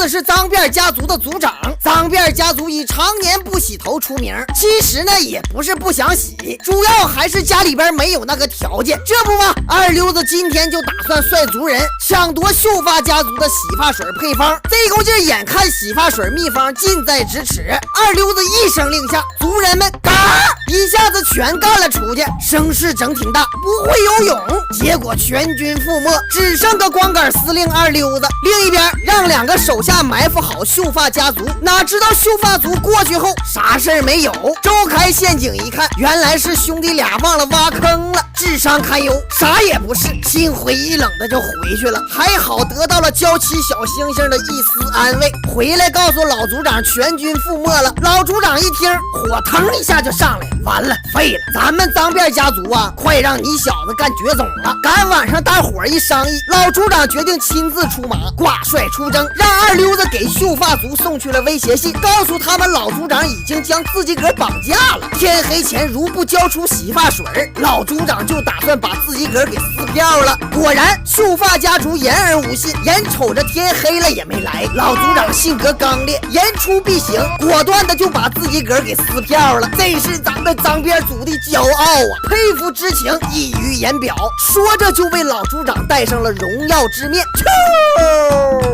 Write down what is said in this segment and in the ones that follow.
子是脏辫家族的族长，脏辫家族以常年不洗头出名。其实呢也不是不想洗，主要还是家里边没有那个条件。这不嘛，二溜子今天就打算率族人抢夺秀发家族的洗发水配方。这股劲儿眼看洗发水秘方近在咫尺，二溜子一声令下，族人们嘎一下子全干了出去，声势整挺大，不会游泳，结果全军覆没，只剩个光杆司令二溜子。另一边让两个手下埋伏好秀发家族，哪知道秀发族过去后啥事儿没有，周开陷阱一看，原来是兄弟俩忘了挖坑了，智商堪忧，啥也不是，心灰意冷的就回去了。还好得到了娇妻小星星的一丝安慰，回来告诉老族长全军覆没了。老族长一听，火腾一下就上来，完了，废了，咱们脏辫家族啊，快让你小子干绝种了。赶晚上大伙一商议，老族长决定亲自出马，挂帅出征，让二溜子给秀发族送去了威胁信，告诉他们老族长已经将自己个绑架了，天黑前如不交出洗发水，老族长就打算把自己个给撕票了。果然秀发家族言而无信，眼瞅着天黑了也没来，老族长性格刚烈，言出必行，果断的就把自己个给撕票了。这是咱们脏辫族的骄傲啊，佩服之情溢于言表。说着就为老族长戴上了荣耀之面，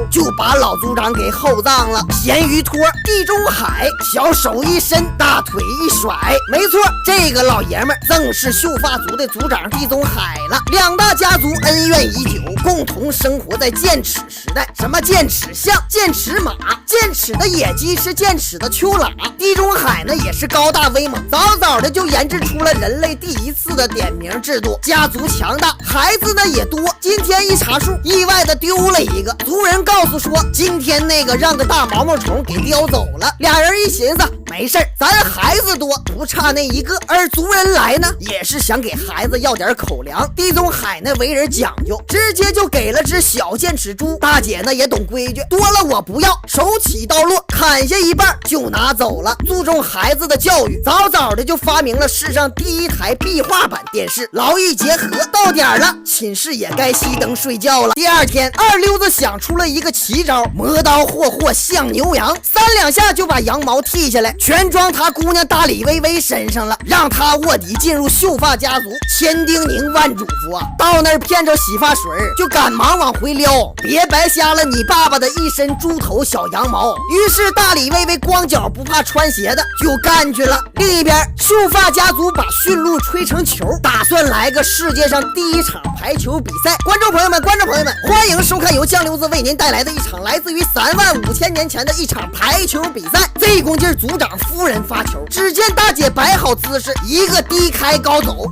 就把老族长给厚葬了。咸鱼托地中海，小手一伸，大腿一甩，没错，这个老爷们正是秀发族的族长地中海了。两大家族恩怨已久，共同生活在剑齿时代。什么剑齿象、剑齿马，剑齿的野鸡是剑齿的秋喇，地中海呢也是高大威猛，早的就研制出了人类第一次的点名制度。家族强大，孩子呢也多。今天一查数，意外的丢了一个，族人告诉说今天那个让个大毛毛虫给叼走了。俩人一寻思，没事，咱孩子多，不差那一个。而族人来呢，也是想给孩子要点口粮。地中海呢为人讲究，直接就给了只小剑齿猪。大姐呢也懂规矩，多了我不要，手起刀落，砍下一半就拿走了。注重孩子的教育，早的就发明了世上第一台壁画版电视，劳逸结合。到点了，寝室也该熄灯睡觉了。第二天，二溜子想出了一个奇招，磨刀霍向牛羊，三两下就把羊毛剃下来，全装他姑娘大李薇薇身上了，让他卧底进入秀发家族。千叮咛万嘱咐啊，到那儿骗着洗发水就赶忙往回撩，别白瞎了你爸爸的一身猪头小羊毛。于是大李薇薇光脚不怕穿鞋的就干去了。另一边，秀发家族把驯鹿吹成球，打算来个世界上第一场排球比赛。观众朋友们，欢迎收看由酱溜子为您带来的一场来自于35000年前的一场排球比赛。这功劲族长夫人发球，只见大姐摆好姿势，一个低开高走，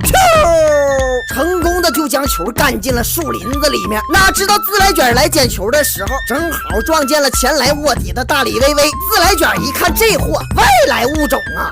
成功的就将球干进了树林子里面。哪知道自来卷来捡球的时候，正好撞见了前来卧底的大李薇薇。自来卷一看这货外来物种啊，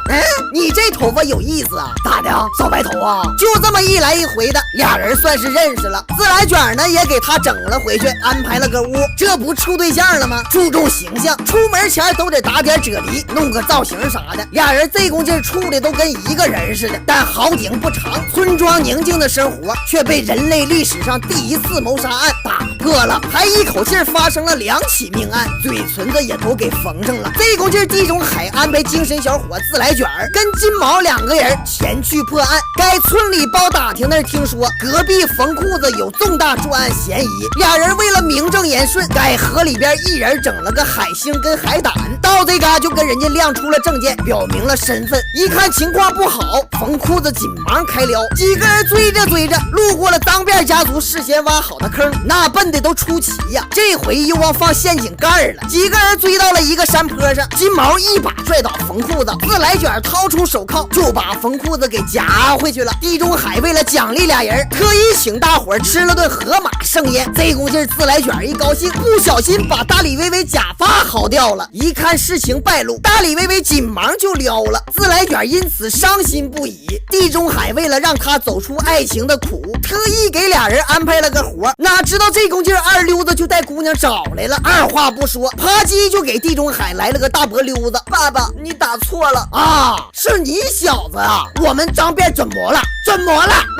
你这头发有意思啊，咋的小白头啊？就这么一来一回的，俩人算是认识了。自来卷呢也给他整了回去，安排了个屋，这不处对象了吗？注重形象，出门前都得打点啫喱，弄个造型啥的。俩人这功劲处的都跟一个人似的。但好景不长，村庄宁静的生活却被人类历史上第一次谋杀案打破了，还一口气发生了2起命案，嘴唇子也都给缝上了。这功劲地中海安排精神小伙自来卷跟金毛2个人前去破案。该村里包打听那儿听说隔壁缝裤子有重大作案嫌疑，俩人为了名正言顺，在河里边一人整了个海星跟海胆，到这嘎就跟人家亮出了证件，表明了身份。一看情况不好，缝裤子紧忙开撩，几个人追着路过了脏辫家族事先挖好的坑，那笨的都出奇呀，这回又忘放陷阱盖了。几个人追到了一个山坡上，金毛一把拽倒缝裤子，自来卷掏出手铐就把缝裤子给夹回去了。地中海为了奖励俩人，特意请大伙吃了顿河马盛宴。这功劲自来卷一高兴，不小心把大李薇薇假发薅掉了。一看事情败露，大李薇薇紧忙就撩了，自来卷因此伤心不已。地中海为了让他走出爱情的苦，特意给俩人安排了个活，哪知道这功劲二溜子就带姑娘找来了，二话不说啪叽就给地中海来了个大脖溜子。爸爸，你打错了啊，是你小子啊，我们脏辫准模了，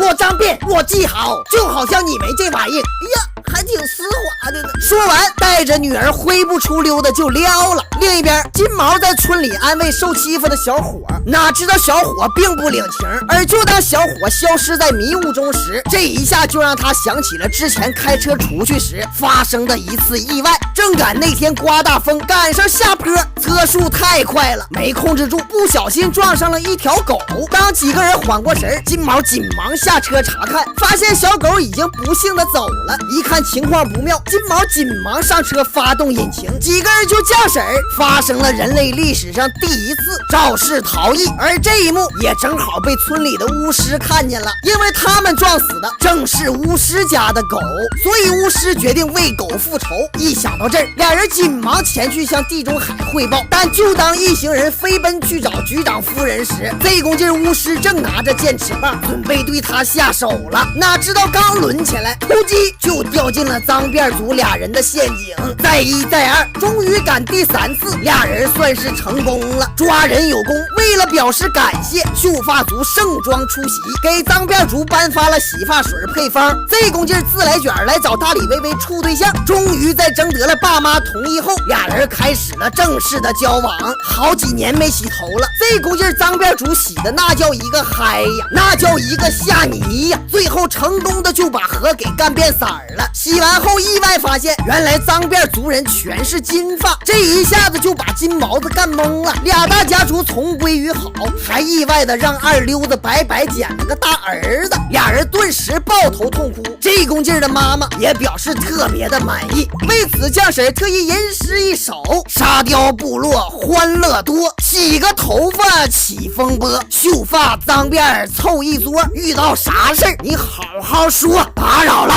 我脏辫我记好，就好像你没这玩意。哎呀，还挺丝滑的呢。说完，带着女儿灰不出溜的就撩了。另一边，金毛在村里安慰受欺负的小伙，哪知道小伙并不领情，而就当小伙消失在迷雾中时，这一下就让他想起了之前开车出去时发生的一次意外。正赶那天刮大风，赶上下坡，车速太快了，没控制住，不小心撞上了一条狗。当几个人缓过神，金毛紧忙下车查看，发现小狗已经不幸的走了。一看情况不妙，金毛紧忙上车发动引擎，几个人就驾驶，发生了人类历史上第一次肇事逃逸。而这一幕也正好被村里的巫师看见了，因为他们撞死的正是巫师家的狗，所以巫师决定为狗复仇。一想到这儿，俩人紧忙前去向地中海汇报。但就当一行人飞奔去找局长夫人时，这股劲巫师正拿着剑齿棒准备对他下手了，哪知道刚抡起来，突击就掉进了脏辫族俩人的陷阱。再一再二，终于赶第3次，俩人算是成功了，抓人有功。为了表示感谢，秀发族盛装出席，给脏辫族颁发了洗发水配方。这股劲自来卷来找大李薇薇处对象，终于在征得了爸妈同意后，俩人开始了正式的交往。好几年没洗头了，这股劲脏辫族洗的那叫一个嗨呀，那叫一个下泥呀，最后成功的就把河给干变色了。洗完后意外发现，原来脏辫族人全是金发，这一下子就把金毛子干懵了。俩大家族重归于好，还意外的让二溜子白白捡了个大儿子，俩人顿时抱头痛哭。这股劲的妈妈也表示特别的满意，为此将婶特意吟诗一首：沙雕部落欢乐多，洗个头发起风波，秀发脏辫凑一桌，遇到啥事儿你好好说，打扰了。